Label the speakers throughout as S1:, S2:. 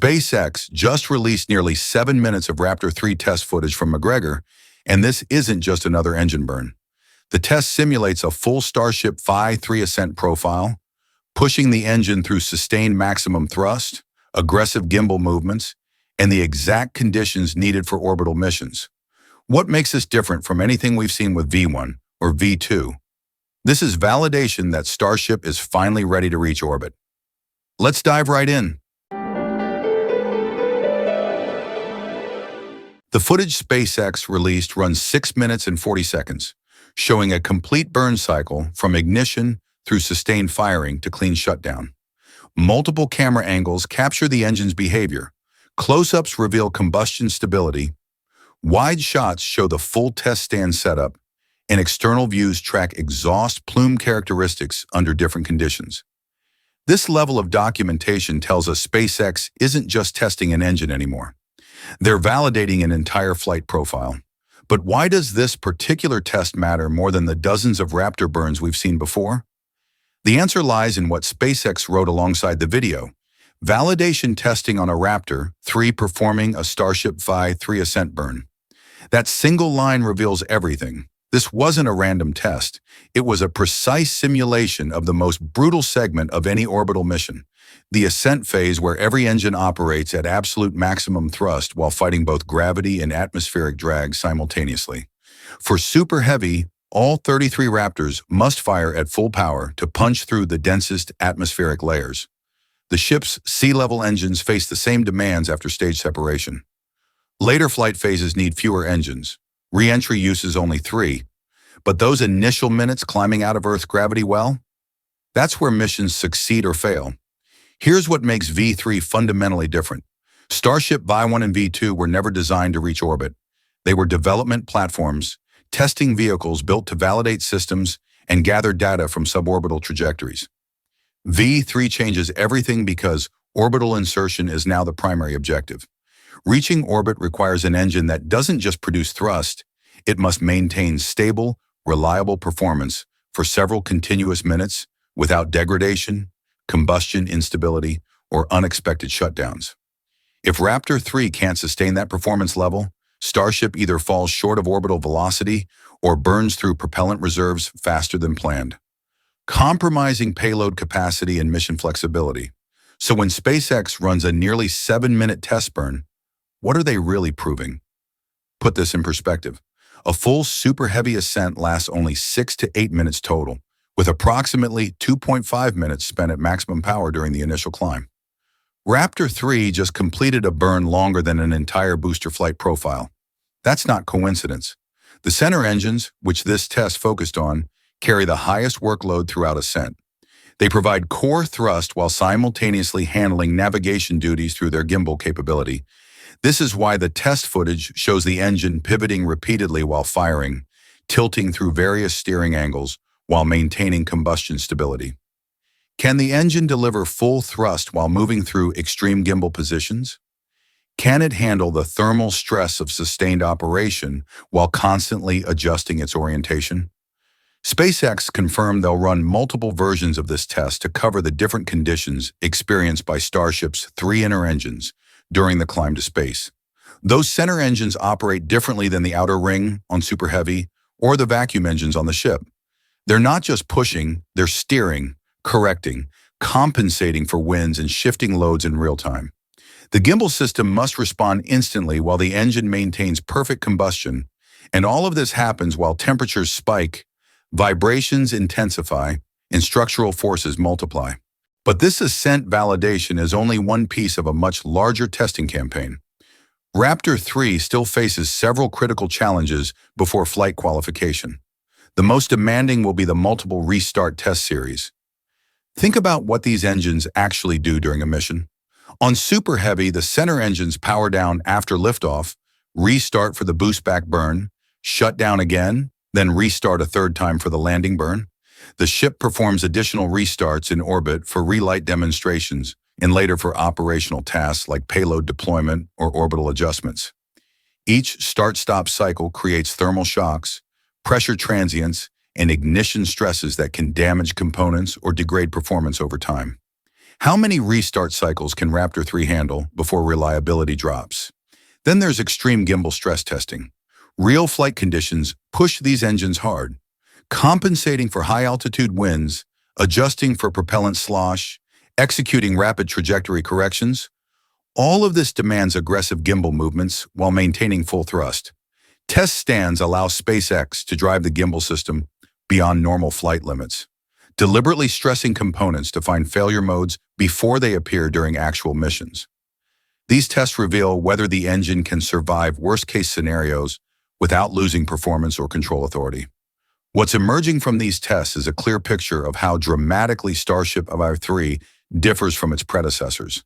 S1: SpaceX just released nearly 7 minutes of Raptor 3 test footage from McGregor, and this isn't just another engine burn. The test simulates a full Starship Phi-3 Ascent profile, pushing the engine through sustained maximum thrust, aggressive gimbal movements, and the exact conditions needed for orbital missions. What makes this different from anything we've seen with V1 or V2? This is validation that Starship is finally ready to reach orbit. Let's dive right in. The footage SpaceX released runs 6 minutes and 40 seconds, showing a complete burn cycle from ignition through sustained firing to clean shutdown. Multiple camera angles capture the engine's behavior. Close-ups reveal combustion stability. Wide shots show the full test stand setup, and external views track exhaust plume characteristics under different conditions. This level of documentation tells us SpaceX isn't just testing an engine anymore. They're validating an entire flight profile. But why does this particular test matter more than the dozens of Raptor burns we've seen before? The answer lies in what SpaceX wrote alongside the video. Validation testing on a Raptor 3 performing a Starship Phi-3 Ascent burn. That single line reveals everything. This wasn't a random test. It was a precise simulation of the most brutal segment of any orbital mission, the ascent phase where every engine operates at absolute maximum thrust while fighting both gravity and atmospheric drag simultaneously. For Super Heavy, all 33 Raptors must fire at full power to punch through the densest atmospheric layers. The ship's sea-level engines face the same demands after stage separation. Later flight phases need fewer engines. Re-entry uses only 3. But those initial minutes climbing out of Earth's gravity well? That's where missions succeed or fail. Here's what makes V3 fundamentally different. Starship V1 and V2 were never designed to reach orbit. They were development platforms, testing vehicles built to validate systems and gather data from suborbital trajectories. V3 changes everything because orbital insertion is now the primary objective. Reaching orbit requires an engine that doesn't just produce thrust, it must maintain stable, reliable performance for several continuous minutes without degradation, combustion instability, or unexpected shutdowns. If Raptor 3 can't sustain that performance level, Starship either falls short of orbital velocity or burns through propellant reserves faster than planned, compromising payload capacity and mission flexibility. So when SpaceX runs a nearly 7-minute test burn, what are they really proving? Put this in perspective. A full Super Heavy ascent lasts only 6 to 8 minutes total, with approximately 2.5 minutes spent at maximum power during the initial climb. Raptor 3 just completed a burn longer than an entire booster flight profile. That's not coincidence. The center engines, which this test focused on, carry the highest workload throughout ascent. They provide core thrust while simultaneously handling navigation duties through their gimbal capability. This is why the test footage shows the engine pivoting repeatedly while firing, tilting through various steering angles while maintaining combustion stability. Can the engine deliver full thrust while moving through extreme gimbal positions? Can it handle the thermal stress of sustained operation while constantly adjusting its orientation? SpaceX confirmed they'll run multiple versions of this test to cover the different conditions experienced by Starship's 3 inner engines during the climb to space. Those center engines operate differently than the outer ring on Super Heavy or the vacuum engines on the ship. They're not just pushing, they're steering, correcting, compensating for winds and shifting loads in real time. The gimbal system must respond instantly while the engine maintains perfect combustion, and all of this happens while temperatures spike, vibrations intensify, and structural forces multiply. But this ascent validation is only one piece of a much larger testing campaign. Raptor 3 still faces several critical challenges before flight qualification. The most demanding will be the multiple restart test series. Think about what these engines actually do during a mission. On Super Heavy, the center engines power down after liftoff, restart for the boost back burn, shut down again, then restart a third time for the landing burn. The ship performs additional restarts in orbit for relight demonstrations and later for operational tasks like payload deployment or orbital adjustments. Each start-stop cycle creates thermal shocks, pressure transients, and ignition stresses that can damage components or degrade performance over time. How many restart cycles can Raptor 3 handle before reliability drops? Then there's extreme gimbal stress testing. Real flight conditions push these engines hard, compensating for high-altitude winds, adjusting for propellant slosh, executing rapid trajectory corrections. All of this demands aggressive gimbal movements while maintaining full thrust. Test stands allow SpaceX to drive the gimbal system beyond normal flight limits, deliberately stressing components to find failure modes before they appear during actual missions. These tests reveal whether the engine can survive worst-case scenarios without losing performance or control authority. What's emerging from these tests is a clear picture of how dramatically Starship 3 differs from its predecessors.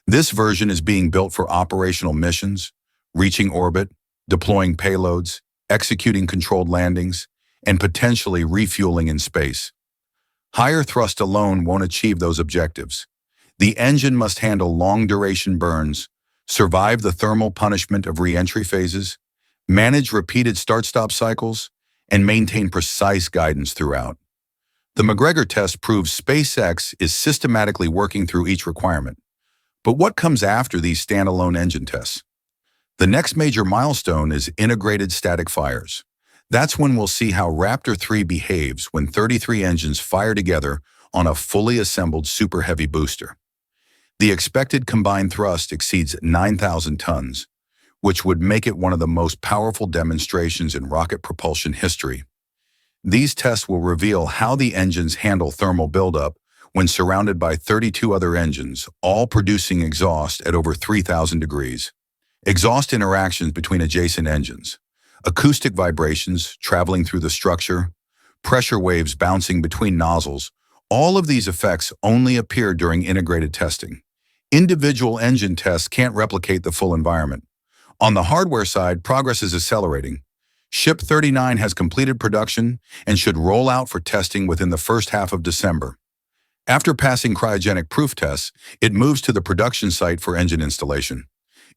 S1: This version is being built for operational missions, reaching orbit, deploying payloads, executing controlled landings, and potentially refueling in space. Higher thrust alone won't achieve those objectives. The engine must handle long-duration burns, survive the thermal punishment of re-entry phases, manage repeated start-stop cycles, and maintain precise guidance throughout. The McGregor test proves SpaceX is systematically working through each requirement. But what comes after these standalone engine tests? The next major milestone is integrated static fires. That's when we'll see how Raptor 3 behaves when 33 engines fire together on a fully assembled Super Heavy booster. The expected combined thrust exceeds 9,000 tons, which would make it one of the most powerful demonstrations in rocket propulsion history. These tests will reveal how the engines handle thermal buildup when surrounded by 32 other engines, all producing exhaust at over 3,000 degrees. Exhaust interactions between adjacent engines, acoustic vibrations traveling through the structure, pressure waves bouncing between nozzles, all of these effects only appear during integrated testing. Individual engine tests can't replicate the full environment. On the hardware side, progress is accelerating. Ship 39 has completed production and should roll out for testing within the first half of December. After passing cryogenic proof tests, it moves to the production site for engine installation.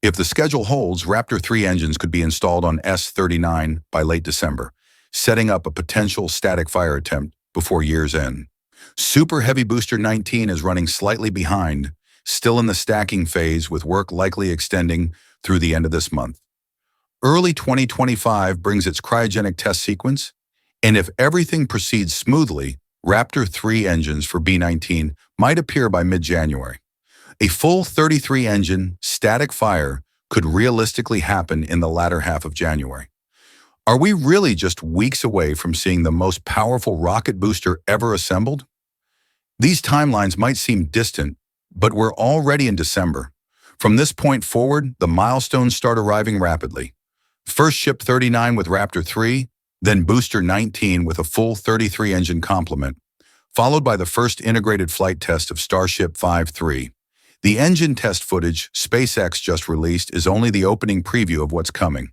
S1: If the schedule holds, Raptor 3 engines could be installed on S39 by late December, setting up a potential static fire attempt before year's end. Super Heavy Booster 19 is running slightly behind, still in the stacking phase with work likely extending through the end of this month. Early 2025 brings its cryogenic test sequence, and if everything proceeds smoothly, Raptor 3 engines for B-19 might appear by mid-January. A full 33-engine static fire could realistically happen in the latter half of January. Are we really just weeks away from seeing the most powerful rocket booster ever assembled? These timelines might seem distant, but we're already in December. From this point forward, the milestones start arriving rapidly. First Ship 39 with Raptor 3, then Booster 19 with a full 33-engine complement, followed by the first integrated flight test of Starship 3. The engine test footage SpaceX just released is only the opening preview of what's coming.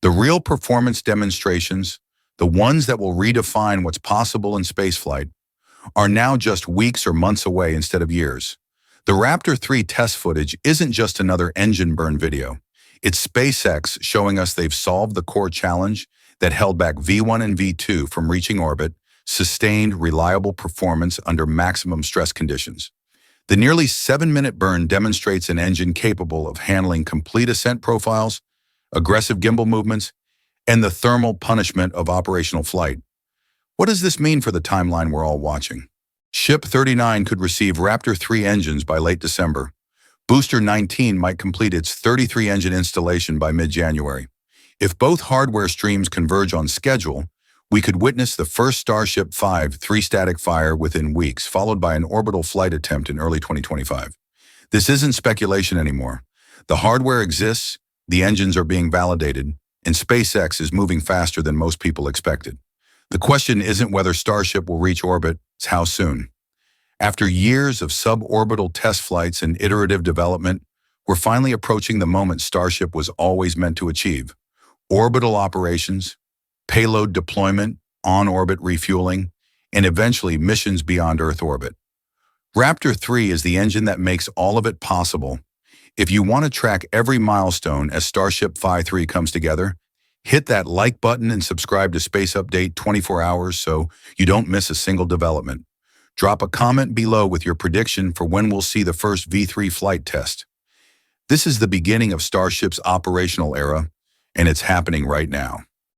S1: The real performance demonstrations, the ones that will redefine what's possible in spaceflight, are now just weeks or months away instead of years. The Raptor 3 test footage isn't just another engine burn video. It's SpaceX showing us they've solved the core challenge that held back V1 and V2 from reaching orbit, sustained reliable performance under maximum stress conditions. The nearly 7-minute burn demonstrates an engine capable of handling complete ascent profiles, aggressive gimbal movements, and the thermal punishment of operational flight. What does this mean for the timeline we're all watching? Ship 39 could receive Raptor 3 engines by late December. Booster 19 might complete its 33-engine installation by mid-January. If both hardware streams converge on schedule, we could witness the first Starship 3 static fire within weeks, followed by an orbital flight attempt in early 2025. This isn't speculation anymore. The hardware exists, the engines are being validated, and SpaceX is moving faster than most people expected. The question isn't whether Starship will reach orbit, it's how soon. After years of suborbital test flights and iterative development, we're finally approaching the moment Starship was always meant to achieve: orbital operations, payload deployment, on-orbit refueling, and eventually missions beyond Earth orbit. Raptor 3 is the engine that makes all of it possible. If you want to track every milestone as Starship 3 comes together, hit that like button and subscribe to Space Update 24 hours so you don't miss a single development. Drop a comment below with your prediction for when we'll see the first V3 flight test. This is the beginning of Starship's operational era, and it's happening right now.